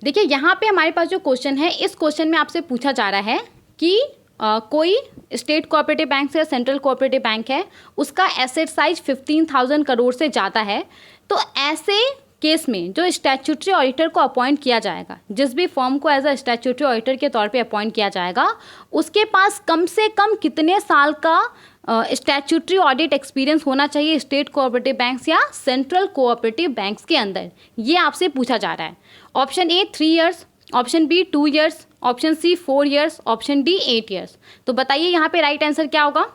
देखिए यहाँ पे हमारे पास जो क्वेश्चन है, इस क्वेश्चन में आपसे पूछा जा रहा है कि कोई स्टेट कोऑपरेटिव बैंक या सेंट्रल कोऑपरेटिव बैंक है, उसका एसेट साइज 15,000 करोड़ से ज़्यादा है। तो ऐसे केस में जो स्टैट्यूटरी ऑडिटर को अपॉइंट किया जाएगा, जिस भी फर्म को एज अ स्टैट्यूटरी ऑडिटर के तौर पे अपॉइंट किया जाएगा, उसके पास कम से कम कितने साल का स्टैट्यूटरी ऑडिट एक्सपीरियंस होना चाहिए स्टेट कोऑपरेटिव बैंक्स या सेंट्रल कोऑपरेटिव बैंक्स के अंदर, ये आपसे पूछा जा रहा है। Option A 3 years, option B 2 years, option C 4 years, option D 8 years. तो बताइए यहाँ पे राइट आंसर क्या होगा।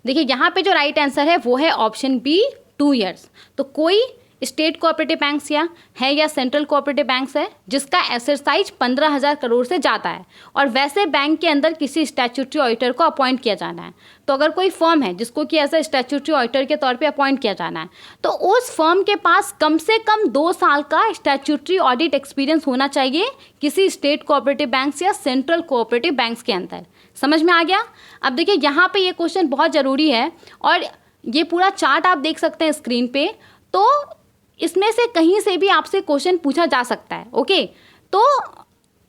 देखिए यहाँ पे जो राइट आंसर है वो है ऑप्शन बी 2 ईयर्स। तो कोई स्टेट कोऑपरेटिव बैंक्स या सेंट्रल कोऑपरेटिव बैंक्स है जिसका एसेट साइज 15,000 करोड़ से ज़्यादा है और वैसे बैंक के अंदर किसी स्टैट्यूटरी ऑडिटर को अपॉइंट किया जाना है। तो अगर कोई फर्म है जिसको कि एज अ स्टैट्यूटरी ऑडिटर के तौर पे अपॉइंट किया जाना है, तो उस फर्म के पास कम से कम 2 साल का स्टैट्यूटरी ऑडिट एक्सपीरियंस होना चाहिए किसी स्टेट कोऑपरेटिव बैंक्स या सेंट्रल कोऑपरेटिव बैंक्स के अंदर। समझ में आ गया। अब देखिए यहाँ पे ये क्वेश्चन बहुत ज़रूरी है और ये पूरा चार्ट आप देख सकते हैं स्क्रीन पे। तो इसमें से कहीं से भी आपसे क्वेश्चन पूछा जा सकता है। ओके, तो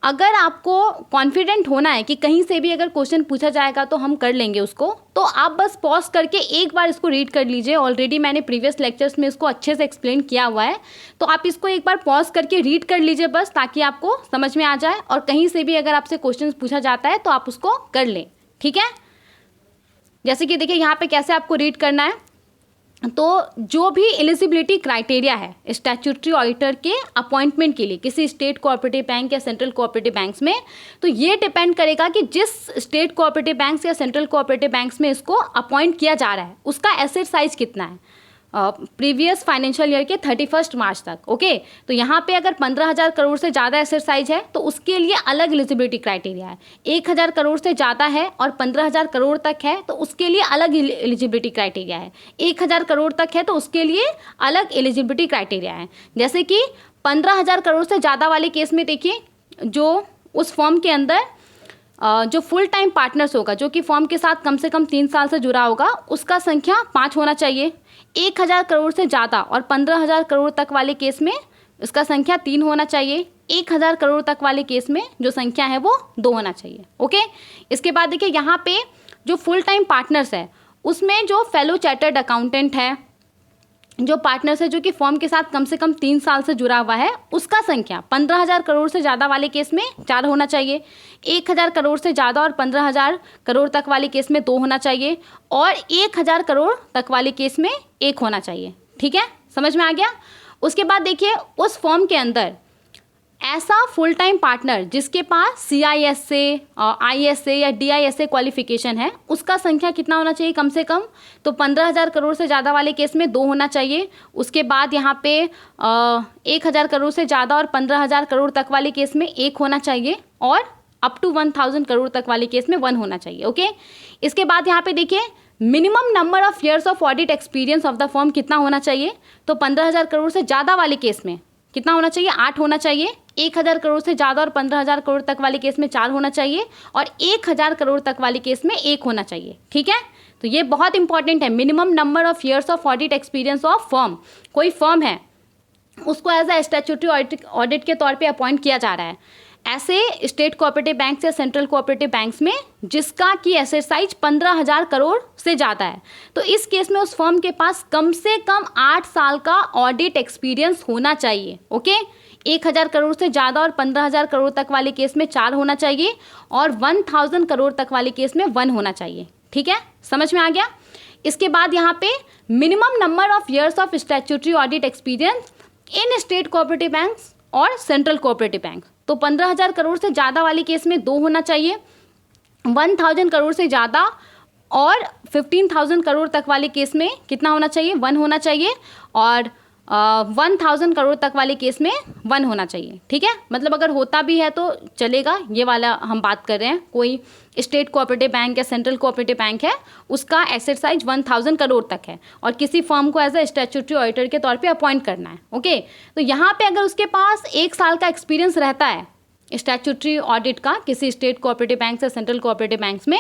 अगर आपको कॉन्फिडेंट होना है कि कहीं से भी अगर क्वेश्चन पूछा जाएगा तो हम कर लेंगे उसको, तो आप बस पॉज करके एक बार इसको रीड कर लीजिए। ऑलरेडी मैंने प्रीवियस लेक्चर्स में इसको अच्छे से एक्सप्लेन किया हुआ है, तो आप इसको एक बार पॉज करके रीड कर लीजिए बस, ताकि आपको समझ में आ जाए और कहीं से भी अगर आपसे क्वेश्चन पूछा जाता है तो आप उसको कर लें। ठीक है, जैसे कि देखिए यहाँ पे कैसे आपको रीड करना है। तो जो भी एलिजिबिलिटी क्राइटेरिया है स्टैट्यूटरी ऑडिटर के अपॉइंटमेंट के लिए किसी स्टेट कोऑपरेटिव बैंक या सेंट्रल कोऑपरेटिव बैंक्स में, तो ये डिपेंड करेगा कि जिस स्टेट कोऑपरेटिव बैंक्स या सेंट्रल कोऑपरेटिव बैंक्स में इसको अपॉइंट किया जा रहा है उसका एसेट साइज कितना है प्रीवियस फाइनेंशियल ईयर के 31 मार्च तक। ओके, तो यहाँ पे अगर 15,000 करोड़ से ज़्यादा एसेट साइज है तो उसके लिए अलग एलिजिबिलिटी क्राइटेरिया है। 1,000 करोड़ से ज़्यादा है और 15,000 करोड़ तक है तो उसके लिए अलग एलिजिबिलिटी क्राइटेरिया है। 1,000 करोड़ तक है तो उसके लिए अलग एलिजिबिलिटी क्राइटेरिया है। जैसे कि 15,000 करोड़ से ज़्यादा वाले केस में देखिए, जो उस फर्म के अंदर जो फुल टाइम पार्टनर्स होगा, जो कि फर्म के साथ कम से कम 3 साल से जुड़ा होगा, उसका संख्या 5 होना चाहिए। 1,000 करोड़ से ज़्यादा और 15,000 करोड़ तक वाले केस में इसका संख्या 3 होना चाहिए। 1,000 करोड़ तक वाले केस में जो संख्या है वो 2 होना चाहिए। ओके, इसके बाद देखिए यहाँ पे जो फुल टाइम पार्टनर्स है उसमें जो फेलो चार्टर्ड अकाउंटेंट है, जो पार्टनर्स है जो कि फर्म के साथ कम से कम 3 साल से जुड़ा हुआ है, उसका संख्या 15,000 करोड़ से ज़्यादा वाले केस में 4 होना चाहिए। 1,000 करोड़ से ज़्यादा और 15,000 करोड़ तक वाले केस में 2 होना चाहिए और 1,000 करोड़ तक वाले केस में 1 होना चाहिए। ठीक है, समझ में आ गया। उसके बाद देखिए उस फर्म के अंदर ऐसा फुल टाइम पार्टनर जिसके पास CISA, ISA या DISA क्वालिफिकेशन है, उसका संख्या कितना होना चाहिए कम से कम, तो 15,000 करोड़ से ज़्यादा वाले केस में 2 होना चाहिए। उसके बाद यहाँ पे 1,000 करोड़ से ज़्यादा और 15,000 करोड़ तक वाले केस में 1 होना चाहिए और अप टू 1,000 करोड़ तक वाले केस में 1 होना चाहिए। ओके, इसके बाद यहाँ पे देखिए minimum number of years of audit experience of the firm कितना होना चाहिए, तो 15,000 करोड़ से ज़्यादा वाले केस में कितना होना चाहिए, 8 होना चाहिए। 1,000 करोड़ से ज़्यादा और 15,000 करोड़ तक वाले केस में 4 होना चाहिए और 1,000 करोड़ तक वाले केस में 1 होना चाहिए। ठीक है, तो ये बहुत इंपॉर्टेंट है, minimum number of years of audit experience of firm. कोई फर्म है उसको एज अ स्टैट्यूटरी ऑडिट के तौर पे अपॉइंट किया जा रहा है ऐसे स्टेट कोऑपरेटिव बैंक्स या सेंट्रल कोऑपरेटिव बैंक्स में जिसका कि एसेट साइज 15,000 करोड़ से ज़्यादा है, तो इस केस में उस फर्म के पास कम से कम 8 साल का ऑडिट एक्सपीरियंस होना चाहिए। ओके, 1,000 करोड़ से ज़्यादा और 15,000 करोड़ तक वाले केस में 4 होना चाहिए और 1,000 करोड़ तक वाले केस में 1 होना चाहिए। ठीक है, समझ में आ गया। इसके बाद यहाँ पे minimum number of years of statutory audit experience in state cooperative banks और सेंट्रल कोऑपरेटिव बैंक, तो 15,000 करोड़ से ज़्यादा वाले केस में 2 होना चाहिए। 1,000 करोड़ से ज़्यादा और 15,000 करोड़ तक वाले केस में कितना होना चाहिए, 1 होना चाहिए और 1,000 करोड़ तक वाले केस में 1 होना चाहिए। ठीक है, मतलब अगर होता भी है तो चलेगा, ये वाला हम बात कर रहे हैं। कोई स्टेट कोऑपरेटिव बैंक या सेंट्रल कोऑपरेटिव बैंक है, उसका एसेट साइज 1,000 करोड़ तक है और किसी फर्म को एज अ स्टैट्यूटरी ऑडिटर के तौर पे अपॉइंट करना है। ओके, तो यहाँ पे अगर उसके पास 1 साल का एक्सपीरियंस रहता है स्टैट्यूटरी ऑडिट का किसी स्टेट कोऑपरेटिव बैंक या सेंट्रल कोऑपरेटिव बैंक्स में,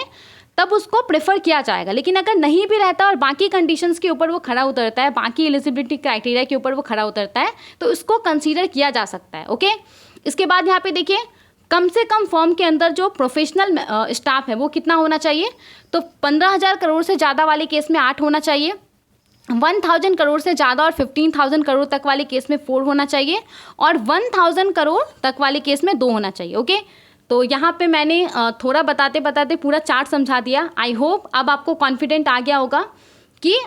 तब उसको प्रेफर किया जाएगा। लेकिन अगर नहीं भी रहता और बाकी कंडीशंस के ऊपर वो खरा उतरता है, बाकी एलिजिबिलिटी क्राइटेरिया के ऊपर वो खरा उतरता है, तो इसको कंसीडर किया जा सकता है। ओके, इसके बाद यहाँ पे देखिए, कम से कम फर्म के अंदर जो प्रोफेशनल स्टाफ है वो कितना होना चाहिए, तो 15,000 करोड़ से ज़्यादा वाले केस में 8 होना चाहिए, 1,000 करोड़ से ज़्यादा और 15,000 करोड़ तक वाले केस में 4 होना चाहिए, और 1,000 करोड़ तक वाले केस में 2 होना चाहिए। ओके, तो यहाँ पे मैंने थोड़ा बताते बताते पूरा चार्ट समझा दिया। आई होप अब आपको कॉन्फिडेंट आ गया होगा कि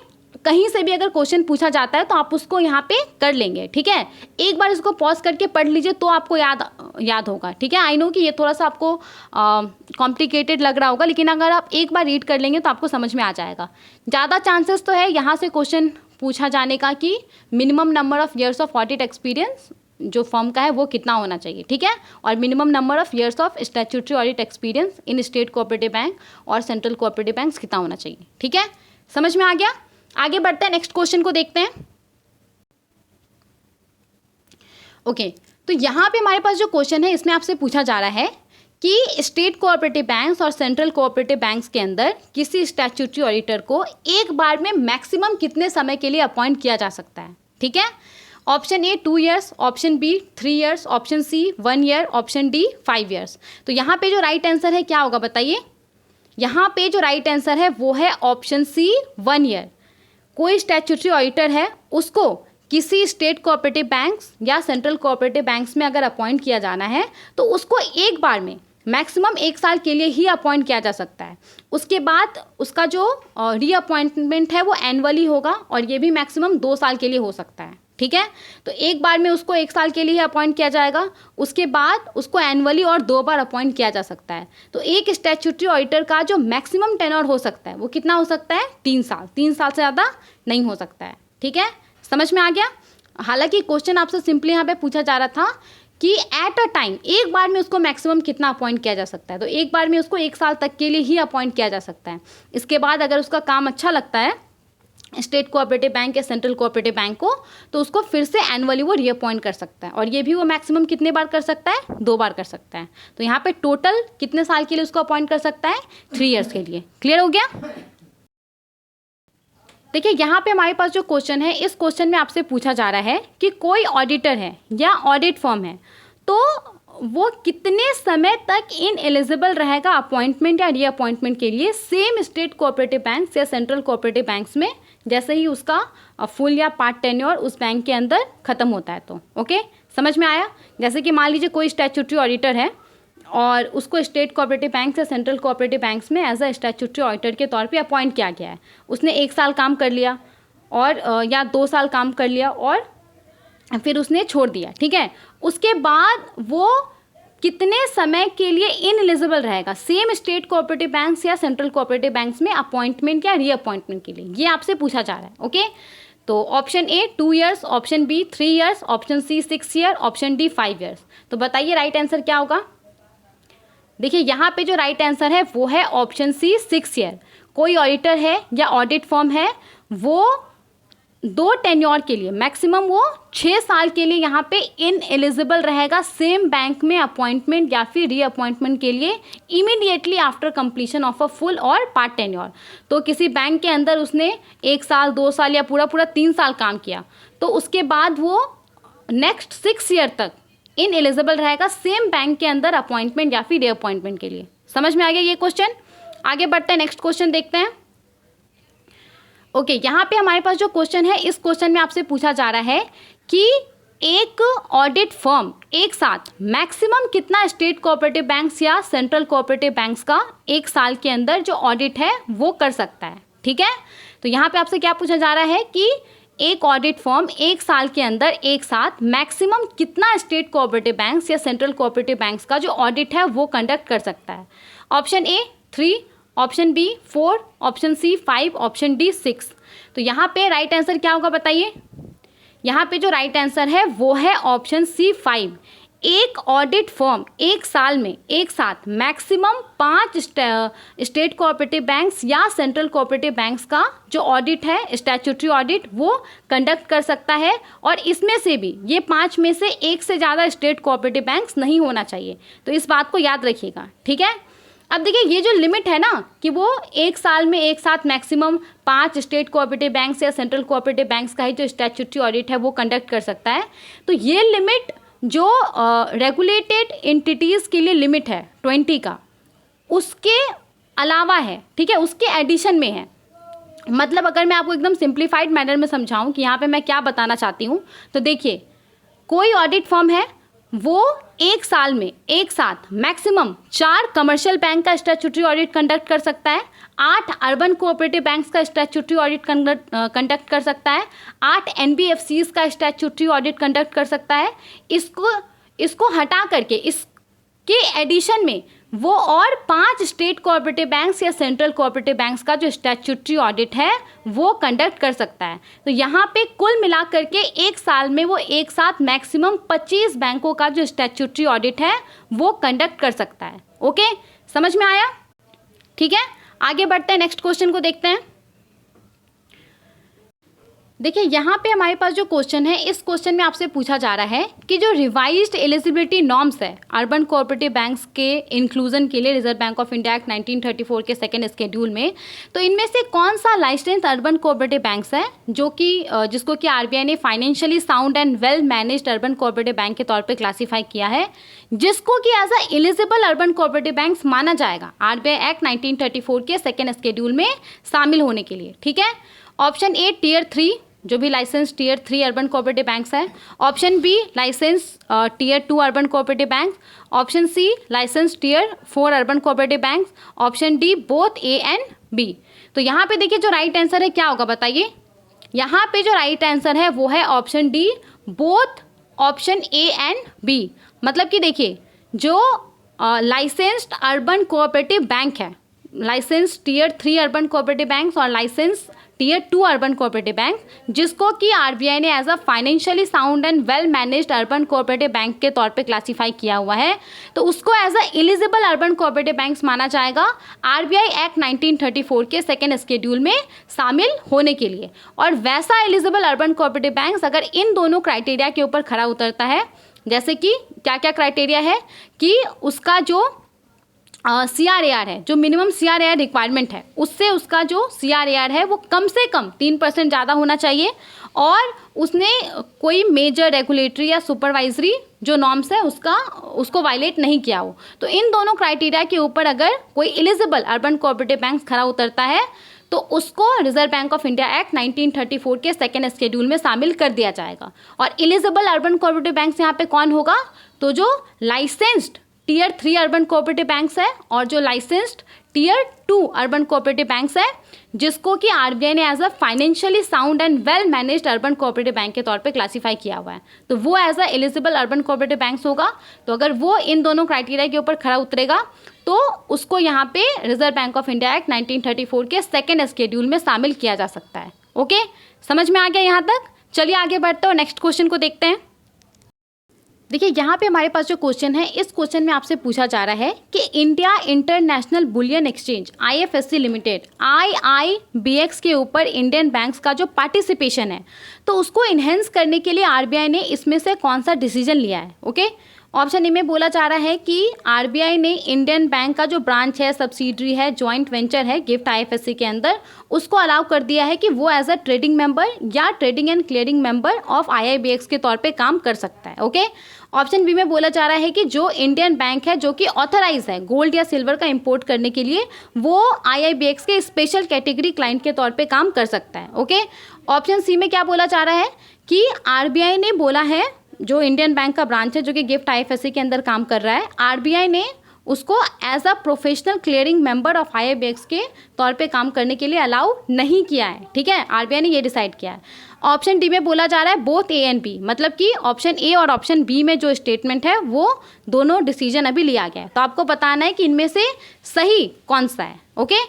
कहीं से भी अगर क्वेश्चन पूछा जाता है तो आप उसको यहाँ पे कर लेंगे। ठीक है, एक बार इसको पॉज करके पढ़ लीजिए तो आपको याद होगा। ठीक है, आई नो कि ये थोड़ा सा आपको कॉम्प्लिकेटेड लग रहा होगा, लेकिन अगर आप एक बार रीड कर लेंगे तो आपको समझ में आ जाएगा। ज़्यादा चांसेस तो है यहाँ से क्वेश्चन पूछा जाने का कि minimum number of years of audit experience जो फर्म का है वो कितना होना चाहिए। ठीक है, और minimum number of years of statutory audit experience in state cooperative bank और सेंट्रल कोऑपरेटिव बैंक कितना होना चाहिए। ठीक है, समझ में आ गया। आगे बढ़ते हैं, नेक्स्ट क्वेश्चन को देखते हैं। ओके, तो यहाँ पे हमारे पास जो क्वेश्चन है इसमें आपसे पूछा जा रहा है कि स्टेट कोऑपरेटिव बैंक्स और सेंट्रल कोऑपरेटिव बैंक्स के अंदर किसी स्टैट्यूटरी ऑडिटर को एक बार में मैक्सिमम कितने समय के लिए अपॉइंट किया जा सकता है। ठीक है, option A 2 years, option B 3 years, option C 1 year, option D 5 years. तो यहाँ पे जो राइट आंसर है क्या होगा बताइए। यहाँ पे जो राइट आंसर है वो है ऑप्शन सी 1 ईयर। कोई स्टैट्यूटरी ऑडिटर है उसको किसी स्टेट कोऑपरेटिव बैंक्स या सेंट्रल कोऑपरेटिव बैंक्स में अगर अपॉइंट किया जाना है तो उसको एक बार में मैक्सिमम 1 साल के लिए ही अपॉइंट किया जा सकता है। उसके बाद उसका जो रीअपॉइंटमेंट है वो एनुअली होगा और ये भी मैक्सिमम 2 साल के लिए हो सकता है। ठीक है, तो एक बार में उसको 1 साल के लिए अपॉइंट किया जाएगा, उसके बाद उसको एनुअली और 2 बार अपॉइंट किया जा सकता है। तो एक स्टैट्यूटरी ऑडिटर का जो मैक्सिमम टेन्योर हो सकता है वो कितना हो सकता है, 3 साल। 3 साल से ज़्यादा नहीं हो सकता है। ठीक है, समझ में आ गया। हालांकि क्वेश्चन आपसे सिंपली यहाँ पे पूछा जा रहा था कि एट अ टाइम एक बार में उसको मैक्सिमम कितना अपॉइंट किया जा सकता है, तो एक बार में उसको 1 साल तक के लिए ही अपॉइंट किया जा सकता है। इसके बाद अगर उसका काम अच्छा लगता है स्टेट कोऑपरेटिव बैंक या सेंट्रल कोऑपरेटिव बैंक को, तो उसको फिर से एनुअली वो रीअपॉइंट कर सकता है, और ये भी वो मैक्सिमम कितने बार कर सकता है, 2 बार कर सकता है। तो यहाँ पे टोटल कितने साल के लिए उसको अपॉइंट कर सकता है, 3 ईयर्स के लिए। क्लियर हो गया। देखिए यहाँ पे हमारे पास जो क्वेश्चन है, इस क्वेश्चन में आपसे पूछा जा रहा है कि कोई ऑडिटर है या ऑडिट फर्म है तो वो कितने समय तक इन एलिजिबल रहेगा अपॉइंटमेंट या रीअपॉइंटमेंट के लिए सेम स्टेट कोऑपरेटिव बैंक्स या सेंट्रल कोऑपरेटिव बैंक्स में, जैसे ही उसका फुल या पार्ट टेन्योर उस बैंक के अंदर खत्म होता है। तो ओके, समझ में आया। जैसे कि मान लीजिए कोई स्टैट्यूटरी ऑडिटर है और उसको स्टेट कोऑपरेटिव बैंक्स या सेंट्रल कोऑपरेटिव बैंक्स में एज अ स्टैट्यूटरी ऑडिटर के तौर पे अपॉइंट किया गया है। उसने 1 साल काम कर लिया और या 2 साल काम कर लिया और फिर उसने छोड़ दिया। ठीक है, उसके बाद वो कितने समय के लिए इनएलिजिबल रहेगा सेम स्टेट कोऑपरेटिव बैंक्स या सेंट्रल कोऑपरेटिव बैंक्स में अपॉइंटमेंट या रीअपॉइंटमेंट के लिए, ये आपसे पूछा जा रहा है। ओके, तो option A 2 years, option B 3 years, option C 6 year, option D 5 years. तो बताइए राइट आंसर क्या होगा। देखिए यहाँ पे जो राइट आंसर है वो है ऑप्शन सी 6 ईयर। कोई ऑडिटर है या ऑडिट फर्म है वो 2 टेन्योर के लिए मैक्सिमम वो 6 साल के लिए यहाँ पे इनएलिजिबल रहेगा सेम बैंक में अपॉइंटमेंट या फिर रीअपॉइंटमेंट के लिए immediately after completion of a full और पार्ट टेन्योर। तो किसी बैंक के अंदर उसने 1 साल 2 साल या पूरा 3 साल काम किया, तो उसके बाद वो नेक्स्ट 6 ईयर तक इनएलिजिबल रहेगा सेम बैंक के अंदर अपॉइंटमेंट या फिर रीअपॉइंटमेंट के लिए। समझ में आ गया ये क्वेश्चन। आगे बढ़ते हैं, नेक्स्ट क्वेश्चन देखते हैं। ओके, यहाँ पे हमारे पास जो क्वेश्चन है, इस क्वेश्चन में आपसे पूछा जा रहा है कि एक ऑडिट फर्म एक साथ मैक्सिमम कितना स्टेट कोऑपरेटिव बैंक्स या सेंट्रल कोऑपरेटिव बैंक्स का 1 साल के अंदर जो ऑडिट है वो कर सकता है। ठीक है, तो यहाँ पे आपसे क्या पूछा जा रहा है कि एक ऑडिट फर्म 1 साल के अंदर एक साथ मैक्सिमम कितना स्टेट कोऑपरेटिव बैंक्स या सेंट्रल कोऑपरेटिव बैंक्स का जो ऑडिट है वो कंडक्ट कर सकता है। Option A 3, option B 4, option C 5, option D 6। तो यहाँ पे राइट आंसर क्या होगा बताइए। यहाँ पे जो राइट आंसर है वो है ऑप्शन सी 5। एक ऑडिट फर्म 1 साल में एक साथ मैक्सिमम 5 स्टेट कोऑपरेटिव बैंक्स या सेंट्रल कोऑपरेटिव बैंक्स का जो ऑडिट है स्टैट्यूटरी ऑडिट वो कंडक्ट कर सकता है, और इसमें से भी ये 5 में से 1 से ज़्यादा स्टेट कोऑपरेटिव बैंक्स नहीं होना चाहिए। तो इस बात को याद रखिएगा। ठीक है, अब देखिए ये जो लिमिट है ना कि वो एक साल में एक साथ मैक्सिमम 5 स्टेट कोऑपरेटिव बैंक्स या सेंट्रल कोऑपरेटिव बैंक्स का ही जो स्टैट्यूटरी ऑडिट है वो कंडक्ट कर सकता है, तो ये लिमिट जो रेगुलेटेड एंटिटीज़ के लिए लिमिट है 20 का, उसके अलावा है, ठीक है, उसके एडिशन में है। मतलब अगर मैं आपको एकदम सिंप्लीफाइड मैनर में समझाऊं कि यहाँ पे मैं क्या बताना चाहती हूँ, तो देखिए कोई ऑडिट फर्म है वो एक साल में एक साथ मैक्सिमम 4 कमर्शियल बैंक का स्टैट्यूटरी ऑडिट कंडक्ट कर सकता है, 8 अर्बन कोऑपरेटिव बैंक्स का स्टैट्यूटरी ऑडिट कंडक्ट कर सकता है, 8 एनबीएफसीज का स्टैट्यूटरी ऑडिट कंडक्ट कर सकता है। इसको हटा करके इसके एडिशन में वो और 5 स्टेट कोऑपरेटिव बैंक्स या सेंट्रल कोऑपरेटिव बैंक्स का जो स्टैट्यूटरी ऑडिट है वो कंडक्ट कर सकता है। तो यहाँ पे कुल मिला करके एक साल में वो एक साथ मैक्सिमम 25 बैंकों का जो स्टैट्यूटरी ऑडिट है वो कंडक्ट कर सकता है। ओके, समझ में आया? ठीक है, आगे बढ़ते हैं, नेक्स्ट क्वेश्चन को देखते हैं। देखिए यहाँ पे हमारे पास जो क्वेश्चन है, इस क्वेश्चन में आपसे पूछा जा रहा है कि जो रिवाइज्ड एलिजिबिलिटी नॉर्म्स है अर्बन कोऑपरेटिव बैंक्स के इंक्लूजन के लिए reserve bank of India act 1934 के सेकेंड स्केड्यूल में, तो इनमें से कौन सा लाइसेंस अर्बन कोऑपरेटिव बैंक्स है जो कि जिसको कि आरबीआई ने financially sound and well managed urban cooperative bank के तौर पर क्लासीफाई किया है, जिसको कि as a eligible urban cooperative banks माना जाएगा आरबीआई एक्ट 1934 के सेकेंड स्केड्यूल में शामिल होने के लिए। ठीक है, ऑप्शन ए टियर 3 जो भी licence tier 3 urban cooperative banks है, option B licence tier 2 urban cooperative bank, option C licence tier 4 urban cooperative banks, option D both A and B. तो यहाँ पे देखिए जो राइट आंसर है क्या होगा बताइए? यहाँ पे जो राइट आंसर है वो है option D both option A and B. मतलब कि देखिए जो लाइसेंस्ड अर्बन कोऑपरेटिव बैंक है, licence tier 3 urban cooperative banks और licence tier 2 urban cooperative bank, जिसको कि आरबीआई ने as a financially sound and well managed urban cooperative bank के तौर पे क्लासीफाई किया हुआ है, तो उसको as a eligible urban cooperative banks माना जाएगा आरबीआई एक्ट 1934 के सेकेंड स्केड्यूल में शामिल होने के लिए। और वैसा एलिजिबल अर्बन कोऑपरेटिव बैंक्स अगर इन दोनों क्राइटेरिया के ऊपर खरा उतरता है, जैसे कि क्या क्या क्राइटेरिया है कि उसका जो CRAR है, जो मिनिमम CRAR रिक्वायरमेंट है, उससे उसका जो CRAR है वो कम से कम 3% ज़्यादा होना चाहिए, और उसने कोई मेजर रेगुलेटरी या सुपरवाइजरी जो नॉर्म्स है उसको वायलेट नहीं किया हो। तो इन दोनों क्राइटेरिया के ऊपर अगर कोई एलिजिबल अर्बन कोऑपरेटिव बैंक खरा उतरता है तो उसको reserve bank of India act 1934 के सेकेंड स्केड्यूल में शामिल कर दिया जाएगा। और एलिजिबल अर्बन कोऑपरेटिव बैंक्स यहाँ पे कौन होगा? तो जो licensed tier 3 urban cooperative banks है और जो licensed tier 2 urban cooperative banks है, जिसको कि आरबीआई ने as a financially sound and well managed urban cooperative bank के तौर पे क्लासीफाई किया हुआ है, तो वो as a eligible urban cooperative banks होगा। तो अगर वो इन दोनों क्राइटेरिया के ऊपर खरा उतरेगा तो उसको यहाँ पे reserve bank of India act 1934 के सेकेंड स्केड्यूल में शामिल किया जा सकता है। ओके, समझ में आ गया यहाँ तक? चलिए आगे बढ़ते हैं, नेक्स्ट क्वेश्चन को देखते हैं। देखिए यहाँ पे हमारे पास जो क्वेश्चन है, इस क्वेश्चन में आपसे पूछा जा रहा है कि India international bullion exchange IFSC limited IIBX के ऊपर इंडियन बैंक्स का जो पार्टिसिपेशन है, तो उसको इन्हेंस करने के लिए आरबीआई ने इसमें से कौन सा डिसीजन लिया है? ओके, ऑप्शन ए में बोला जा रहा है कि आरबीआई ने इंडियन बैंक का जो ब्रांच है, सब्सिडरी है, जॉइंट वेंचर है गिफ्ट IFSC के अंदर, उसको अलाउ कर दिया है कि वो एज अ ट्रेडिंग मेंबर या trading and clearing member of IIBX के तौर पे काम कर सकता है। ओके, ऑप्शन बी में बोला जा रहा है कि जो इंडियन बैंक है जो कि ऑथराइज है गोल्ड या सिल्वर का इंपोर्ट करने के लिए, वो IIBX के स्पेशल कैटेगरी क्लाइंट के तौर पे काम कर सकता है। ओके, ऑप्शन सी में क्या बोला जा रहा है कि आरबीआई ने बोला है जो इंडियन बैंक का ब्रांच है जो कि गिफ्ट IFSC के अंदर काम कर रहा है, आरबीआई ने उसको as a professional clearing member of IIBX के तौर पे काम करने के लिए अलाउ नहीं किया है। ठीक है, आरबीआई ने ये डिसाइड किया है। ऑप्शन डी में बोला जा रहा है बोथ ए एंड बी, मतलब कि ऑप्शन ए और ऑप्शन बी में जो स्टेटमेंट है वो दोनों डिसीजन अभी लिया गया है, तो आपको बताना है कि इनमें से सही कौन सा है। ओके,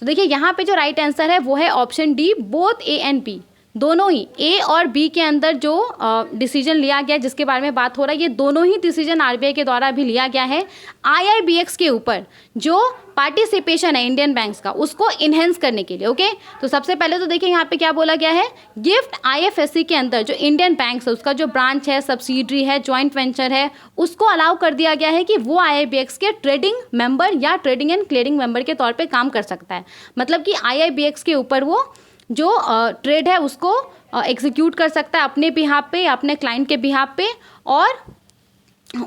तो देखिए यहाँ पे जो राइट आंसर है वो है option D both A and B. दोनों ही ए और बी के अंदर जो डिसीजन लिया गया जिसके बारे में बात हो रहा है, ये दोनों ही डिसीजन आरबीआई के द्वारा अभी लिया गया है आईआईबीएक्स के ऊपर जो पार्टिसिपेशन है इंडियन बैंक्स का उसको इन्हेंस करने के लिए। ओके, तो सबसे पहले तो देखिए यहाँ पे क्या बोला गया है, गिफ्ट आईएफएससी के अंदर जो इंडियन बैंक्स है उसका जो ब्रांच है, सब्सिडरी है, जॉइंट वेंचर है, उसको अलाउ कर दिया गया है कि वो आईआईबीएक्स के ट्रेडिंग मेंबर या ट्रेडिंग एंड क्लियरिंग मेंबर के तौर पे काम कर सकता है। मतलब कि आईआईबीएक्स के ऊपर वो जो ट्रेड है उसको एग्जीक्यूट कर सकता है अपने बिहाफ पे या अपने क्लाइंट के बिहाफ पे, और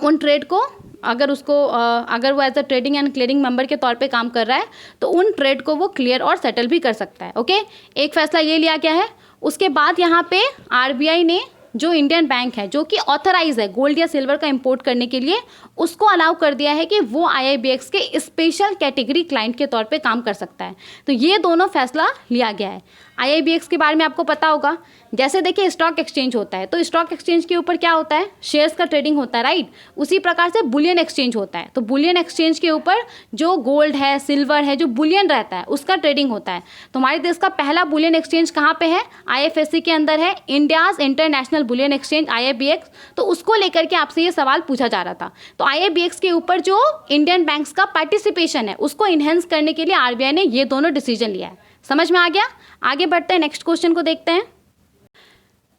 उन ट्रेड को अगर वो as a trading and clearing member के तौर पे काम कर रहा है तो उन ट्रेड को वो क्लियर और सेटल भी कर सकता है। ओके, एक फैसला ये लिया गया है। उसके बाद यहाँ पे आरबीआई ने जो इंडियन बैंक है जो कि ऑथराइज है गोल्ड या सिल्वर का इंपोर्ट करने के लिए, उसको अलाउ कर दिया है कि वो आईआईबीएक्स के स्पेशल कैटेगरी क्लाइंट के तौर पे काम कर सकता है। तो ये दोनों फैसला लिया गया है। आईआईबीएक्स के बारे में आपको पता होगा, जैसे देखिए स्टॉक एक्सचेंज होता है तो स्टॉक एक्सचेंज के ऊपर क्या होता है, शेयर्स का ट्रेडिंग होता है, राइट। उसी प्रकार से बुलियन एक्सचेंज होता है, तो बुलियन एक्सचेंज के ऊपर जो गोल्ड है, सिल्वर है, जो बुलियन रहता है उसका ट्रेडिंग होता है। तो हमारे देश का पहला बुलियन एक्सचेंज कहाँ पे है, आईएफएससी के अंदर है, इंडियाज इंटरनेशनल बुलियन एक्सचेंज आईआईबीएक्स। तो उसको लेकर के आपसे ये सवाल पूछा जा रहा था। तो आईआईबीएक्स के ऊपर जो इंडियन बैंक्स का पार्टिसिपेशन है उसको इन्हेंस करने के लिए आरबीआई ने ये दोनों डिसीजन लिया है। समझ में आ गया? आगे बढ़ते हैं, नेक्स्ट क्वेश्चन को देखते हैं।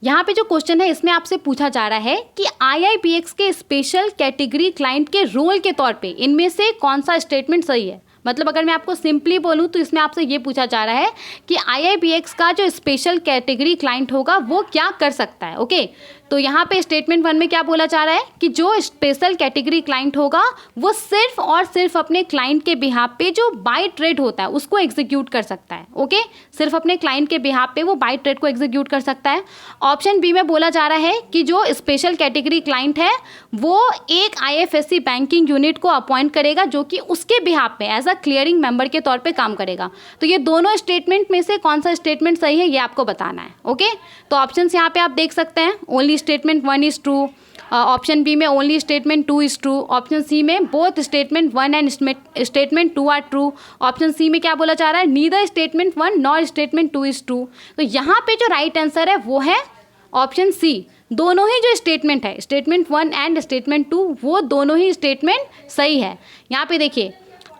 यहाँ पे जो क्वेश्चन है इसमें आपसे पूछा जा रहा है कि आईआईबीएक्स के स्पेशल कैटेगरी क्लाइंट के रोल के तौर पे इनमें से कौन सा स्टेटमेंट सही है। मतलब अगर मैं आपको सिंपली बोलूँ तो इसमें आपसे ये पूछा जा रहा है कि आईआईबीएक्स का जो स्पेशल कैटेगरी क्लाइंट होगा वो क्या कर सकता है। ओके, तो यहाँ पे स्टेटमेंट 1 में क्या बोला जा रहा है कि जो स्पेशल कैटेगरी क्लाइंट होगा वो सिर्फ और सिर्फ अपने क्लाइंट के बिहाफ पे जो बाय ट्रेड होता है उसको एग्जीक्यूट कर सकता है। ओके, सिर्फ अपने क्लाइंट के बिहाफ पे वो बाय ट्रेड को एग्जीक्यूट कर सकता है। ऑप्शन बी में बोला जा रहा है कि जो स्पेशल कैटेगरी क्लाइंट है वो एक आईएफएससी बैंकिंग यूनिट को अपॉइंट करेगा जो कि उसके बिहाफ पे एज अ क्लियरिंग मेंबर के तौर पे काम करेगा। तो ये दोनों स्टेटमेंट में से कौन सा स्टेटमेंट सही है ये आपको बताना है। ओके, तो ऑप्शंस यहाँ पे आप देख सकते हैं, only statement 1 is true, option B में only statement 2 is true, option C में both statement 1 and statement 2 are true, option C में क्या बोला जा रहा है, neither statement 1 nor statement 2 is true. तो यहाँ पे जो राइट आंसर है वो है ऑप्शन सी। दोनों ही जो स्टेटमेंट है, स्टेटमेंट 1 एंड स्टेटमेंट 2, वो दोनों ही स्टेटमेंट सही है। यहाँ पे देखिए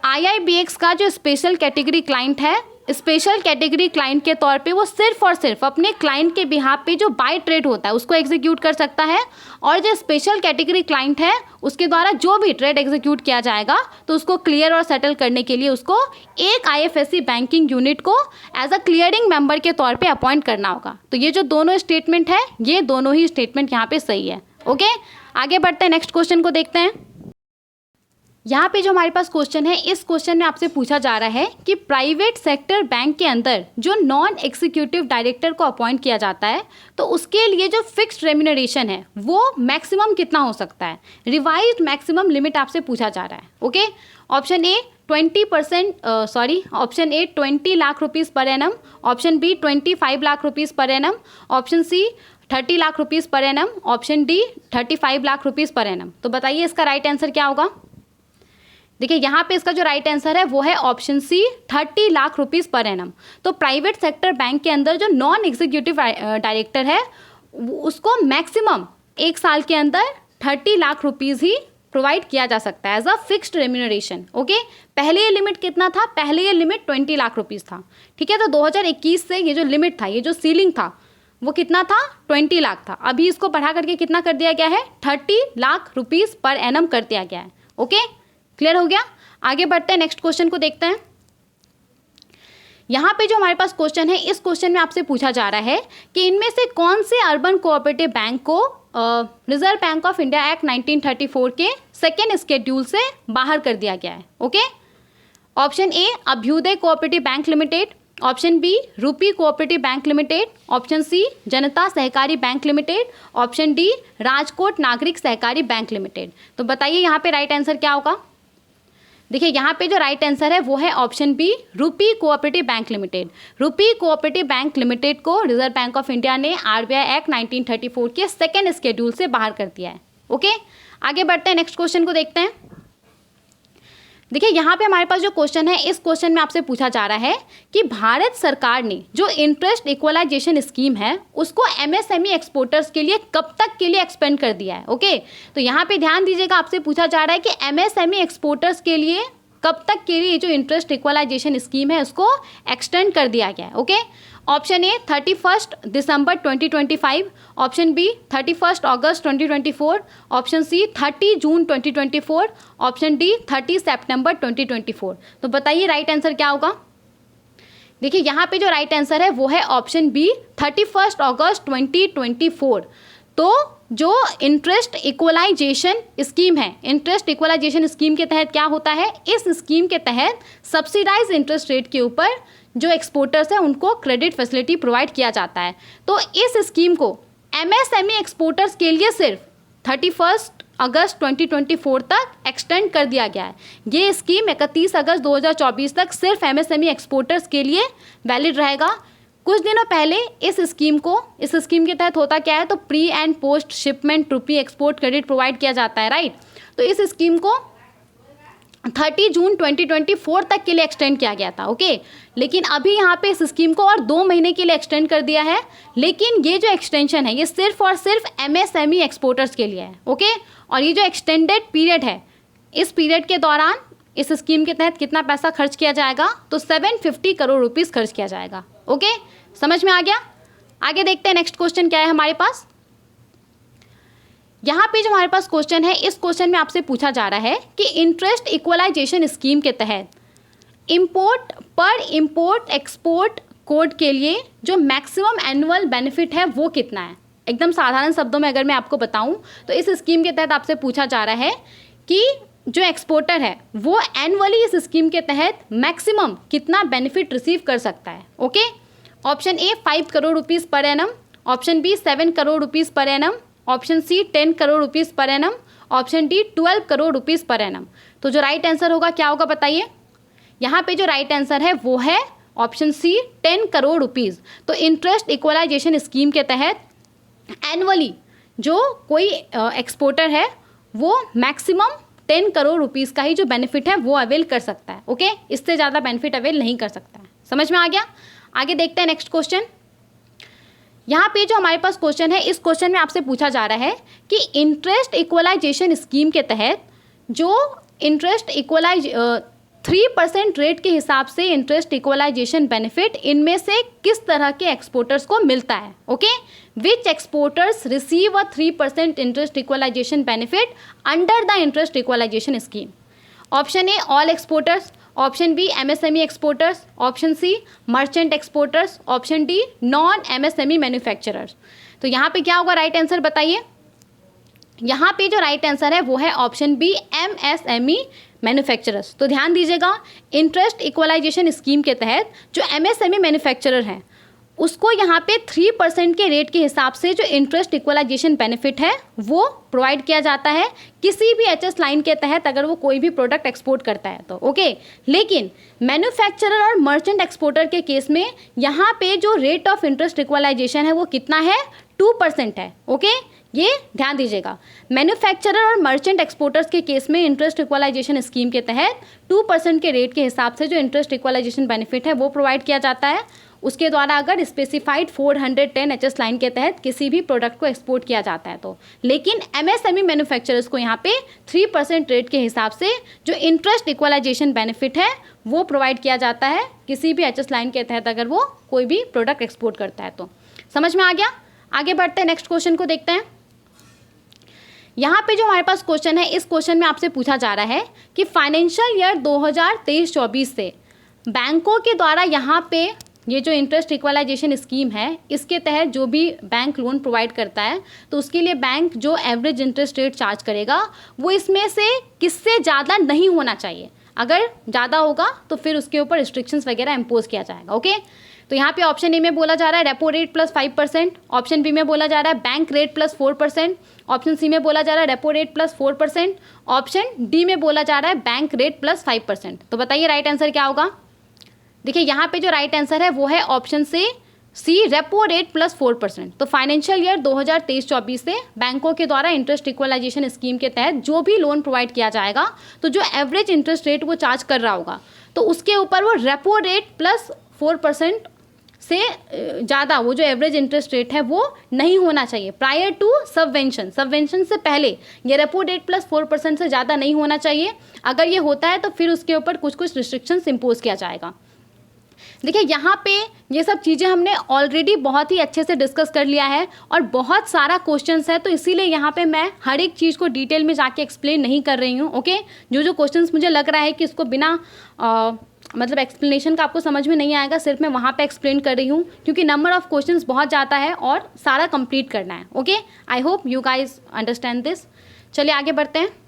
आईआईबीएक्स का जो स्पेशल कैटेगरी क्लाइंट है, स्पेशल कैटेगरी क्लाइंट के तौर पे वो सिर्फ और सिर्फ अपने क्लाइंट के बिहाफ पे जो बाय ट्रेड होता है उसको एग्जीक्यूट कर सकता है, और जो स्पेशल कैटेगरी क्लाइंट है उसके द्वारा जो भी ट्रेड एग्जीक्यूट किया जाएगा तो उसको क्लियर और सेटल करने के लिए उसको एक आईएफएससी बैंकिंग यूनिट को एज अ क्लियरिंग मेंबर के तौर पे अपॉइंट करना होगा। तो ये जो दोनों स्टेटमेंट है ये दोनों ही स्टेटमेंट यहाँ पे सही है। ओके, आगे बढ़ते हैं, नेक्स्ट क्वेश्चन को देखते हैं। यहाँ पे जो हमारे पास क्वेश्चन है, इस क्वेश्चन में आपसे पूछा जा रहा है कि प्राइवेट सेक्टर बैंक के अंदर जो नॉन एग्जीक्यूटिव डायरेक्टर को अपॉइंट किया जाता है तो उसके लिए जो फिक्स्ड रेम्यूनरेशन है वो मैक्सिमम कितना हो सकता है। रिवाइज्ड मैक्सिमम लिमिट आपसे पूछा जा रहा है। Okay, option A 20 lakh rupees per annum, option B 25 lakh rupees per annum, option C 30 lakh rupees per annum, option D 35 lakh rupees per annum. तो बताइए इसका राइट आंसर क्या होगा। देखिए यहाँ पे इसका जो राइट आंसर है वो है option C 30 lakh rupees per annum. तो प्राइवेट सेक्टर बैंक के अंदर जो नॉन एग्जीक्यूटिव डायरेक्टर है उसको मैक्सिमम एक साल के अंदर 30 लाख रुपीज़ ही प्रोवाइड किया जा सकता है as a fixed remuneration. Okay, पहले ये लिमिट कितना था, पहले ये लिमिट 20 लाख रुपीज़ था। ठीक है, तो 2021 से ये जो लिमिट था, ये जो सीलिंग था वो कितना था, 20 लाख था। अभी इसको बढ़ा करके कितना कर दिया गया है, 30 लाख रुपीज़ पर एनम कर दिया गया है। ओके, क्लियर हो गया। आगे बढ़ते हैं, नेक्स्ट क्वेश्चन को देखते हैं। यहाँ पे जो हमारे पास क्वेश्चन है, इस क्वेश्चन में आपसे पूछा जा रहा है कि इनमें से कौन से अर्बन कोऑपरेटिव बैंक को reserve bank of India act 1934 के सेकेंड शेड्यूल से बाहर कर दिया गया है। Okay, option A Abhyudaya cooperative bank limited, option B rupee cooperative bank limited, option C Janata Sahakari bank limited, option D Rajkot Nagarik Sahakari bank limited. तो बताइए यहाँ पे राइट आंसर क्या होगा। देखिए यहाँ पे जो राइट आंसर है वो है option B rupee cooperative bank limited. रूपी कोऑपरेटिव बैंक लिमिटेड को रिजर्व बैंक ऑफ इंडिया ने आरबीआई एक्ट 1934 के सेकेंड शेड्यूल से बाहर कर दिया है। ओके, आगे बढ़ते हैं, नेक्स्ट क्वेश्चन को देखते हैं। देखिए यहाँ पे हमारे पास जो क्वेश्चन है, इस क्वेश्चन में आपसे पूछा जा रहा है कि भारत सरकार ने जो इंटरेस्ट इक्वलाइजेशन स्कीम है उसको एमएसएमई एक्सपोर्टर्स के लिए कब तक के लिए एक्सपेंड कर दिया है। ओके, तो यहाँ पे ध्यान दीजिएगा, आपसे पूछा जा रहा है कि एमएसएमई एक्सपोर्टर्स के लिए कब तक के लिए जो इंटरेस्ट इक्वलाइजेशन स्कीम है उसको एक्सटेंड कर दिया गया है। Okay, option A 31 December 2025, option B 31 August 2024, option C 30 June 2024, option D 30 September 2024। तो बताइए राइट आंसर क्या होगा। देखिए यहाँ पे जो राइट आंसर है वो है ऑप्शन बी 31 अगस्त 2024। तो जो इंटरेस्ट इक्वलाइजेशन स्कीम है, इंटरेस्ट इक्वलाइजेशन स्कीम के तहत क्या होता है, इस स्कीम के तहत सब्सिडाइज इंटरेस्ट रेट के ऊपर जो एक्सपोर्टर्स हैं उनको क्रेडिट फैसिलिटी प्रोवाइड किया जाता है। तो इस स्कीम को एमएसएमई एक्सपोर्टर्स के लिए सिर्फ 31 अगस्त 2024 तक एक्सटेंड कर दिया गया है। ये स्कीम 31 अगस्त 2024 तक सिर्फ एमएसएमई एक्सपोर्टर्स के लिए वैलिड रहेगा। कुछ दिनों पहले इस स्कीम के तहत होता क्या है, तो pre and post shipment rupee export credit provide किया जाता है, राइट। तो इस स्कीम को 30 जून 2024 तक के लिए एक्सटेंड किया गया था। ओके, लेकिन अभी यहाँ पे इस स्कीम को और 2 महीने के लिए एक्सटेंड कर दिया है। लेकिन ये जो एक्सटेंशन है ये सिर्फ और सिर्फ एमएसएमई एक्सपोर्टर्स के लिए है। ओके, और ये जो एक्सटेंडेड पीरियड है, इस पीरियड के दौरान इस स्कीम के तहत कितना पैसा खर्च किया जाएगा, तो 750 करोड़ रुपीज़ खर्च किया जाएगा। ओके, समझ में आ गया। आगे देखते हैं नेक्स्ट क्वेश्चन क्या है हमारे पास। यहाँ पे जो हमारे पास क्वेश्चन है, इस क्वेश्चन में आपसे पूछा जा रहा है कि इंटरेस्ट इक्वलाइजेशन स्कीम के तहत इंपोर्ट एक्सपोर्ट कोड के लिए जो मैक्सिमम एनुअल बेनिफिट है वो कितना है। एकदम साधारण शब्दों में अगर मैं आपको बताऊं तो इस स्कीम के तहत आपसे पूछा जा रहा है कि जो एक्सपोर्टर है वो एनुअली इस स्कीम के तहत मैक्सिमम कितना बेनिफिट रिसीव कर सकता है। Okay, option A 5 crore rupees per annum, option B 7 crore rupees per annum, option C 10 crore rupees per annum, option D 12 crore rupees per annum. तो जो राइट आंसर होगा क्या होगा बताइए। यहाँ पे जो राइट आंसर है वो है ऑप्शन सी 10 करोड़ रुपीज़। तो इंटरेस्ट इक्वलाइजेशन स्कीम के तहत एनुअली जो कोई एक्सपोर्टर है वो मैक्सिमम 10 करोड़ रुपीज़ का ही जो बेनिफिट है वो अवेल कर सकता है। ओके, इससे ज़्यादा बेनिफिट अवेल नहीं कर सकता है। समझ में आ गया। आगे देखते हैं नेक्स्ट क्वेश्चन। यहाँ पे जो हमारे पास क्वेश्चन है, इस क्वेश्चन में आपसे पूछा जा रहा है कि इंटरेस्ट इक्वलाइजेशन स्कीम के तहत जो इंटरेस्ट 3% रेट के हिसाब से इंटरेस्ट इक्वलाइजेशन बेनिफिट इनमें से किस तरह के एक्सपोर्टर्स को मिलता है। Okay, which exporters receive a 3% interest equalisation benefit under the interest equalisation scheme. Option A all exporters, option B MSME exporters, option C merchant exporters, option D non MSME manufacturers. तो यहाँ पे क्या होगा right answer बताइए। यहाँ पे जो right answer है वो है ऑप्शन बी एमएसएमई मैन्युफैक्चरर्स। तो ध्यान दीजिएगा, इंटरेस्ट इक्वलाइजेशन स्कीम के तहत जो एमएसएमई मैन्युफैक्चरर हैं उसको यहाँ पे 3% के रेट के हिसाब से जो इंटरेस्ट इक्वलाइजेशन बेनिफिट है वो प्रोवाइड किया जाता है किसी भी एचएस लाइन के तहत अगर वो कोई भी प्रोडक्ट एक्सपोर्ट करता है तो। ओके, लेकिन मैन्युफैक्चरर और मर्चेंट एक्सपोर्टर के केस में यहाँ पे जो रेट ऑफ इंटरेस्ट इक्वलाइजेशन है वो कितना है, 2% है। ओके, ये ध्यान दीजिएगा, मैन्युफैक्चरर और मर्चेंट एक्सपोर्टर्स के केस में इंटरेस्ट इक्वलाइजेशन स्कीम के तहत 2% के रेट के हिसाब से जो इंटरेस्ट इक्वलाइजेशन बेनिफिट है वो प्रोवाइड किया जाता है उसके द्वारा अगर स्पेसिफाइड 410 एचएस लाइन के तहत किसी भी प्रोडक्ट को एक्सपोर्ट किया जाता है तो। लेकिन एमएसएमई मैन्युफैक्चरर्स को यहाँ पे 3% रेट के हिसाब से जो इंटरेस्ट इक्वलाइजेशन बेनिफिट है वो प्रोवाइड किया जाता है किसी भी एचएस लाइन के तहत अगर वो कोई भी प्रोडक्ट एक्सपोर्ट करता है तो। समझ में आ गया। आगे बढ़ते हैं, नेक्स्ट क्वेश्चन को देखते हैं। यहाँ पे जो हमारे पास क्वेश्चन है, इस क्वेश्चन में आपसे पूछा जा रहा है कि फाइनेंशियल ईयर 2023-24 से बैंकों के द्वारा यहाँ पे ये जो इंटरेस्ट इक्वलाइजेशन स्कीम है इसके तहत जो भी बैंक लोन प्रोवाइड करता है तो उसके लिए बैंक जो एवरेज इंटरेस्ट रेट चार्ज करेगा वो इसमें से किससे ज़्यादा नहीं होना चाहिए। अगर ज़्यादा होगा तो फिर उसके ऊपर रिस्ट्रिक्शंस वगैरह इम्पोज किया जाएगा। ओके, तो यहाँ पे ऑप्शन ए में बोला जा रहा है repo rate plus 5%, option B में बोला जा रहा है bank rate plus 4%, option C में बोला जा रहा है repo rate plus 4%, option D में बोला जा रहा है बैंक रेट प्लस 5%। तो बताइए राइट आंसर क्या होगा। देखिए यहाँ पे जो राइट आंसर है वो है ऑप्शन से सी रेपो रेट प्लस 4%। तो फाइनेंशियल ईयर 2023-24 से बैंकों के द्वारा इंटरेस्ट इक्वलाइजेशन स्कीम के तहत जो भी लोन प्रोवाइड किया जाएगा, तो जो एवरेज इंटरेस्ट रेट वो चार्ज कर रहा होगा, तो उसके ऊपर वो रेपो रेट प्लस 4% से ज़्यादा वो जो एवरेज इंटरेस्ट रेट है वो नहीं होना चाहिए प्रायर टू सबवेंशन। सबवेंशन से पहले ये रेपो रेट प्लस 4% से ज़्यादा नहीं होना चाहिए। अगर ये होता है तो फिर उसके ऊपर कुछ कुछ रिस्ट्रिक्शंस इम्पोज किया जाएगा। देखिए यहाँ पे ये सब चीज़ें हमने ऑलरेडी बहुत ही अच्छे से डिस्कस कर लिया है और बहुत सारा क्वेश्चंस है, तो इसीलिए यहाँ पे मैं हर एक चीज़ को डिटेल में जाके एक्सप्लेन नहीं कर रही हूँ। ओके, जो जो क्वेश्चंस मुझे लग रहा है कि इसको बिना मतलब एक्सप्लेनेशन का आपको समझ में नहीं आएगा, सिर्फ मैं वहाँ पे एक्सप्लेन कर रही हूँ क्योंकि नंबर ऑफ क्वेश्चंस बहुत ज़्यादा है और सारा कंप्लीट करना है। Okay, I hope you guys understand this. चलिए आगे बढ़ते हैं।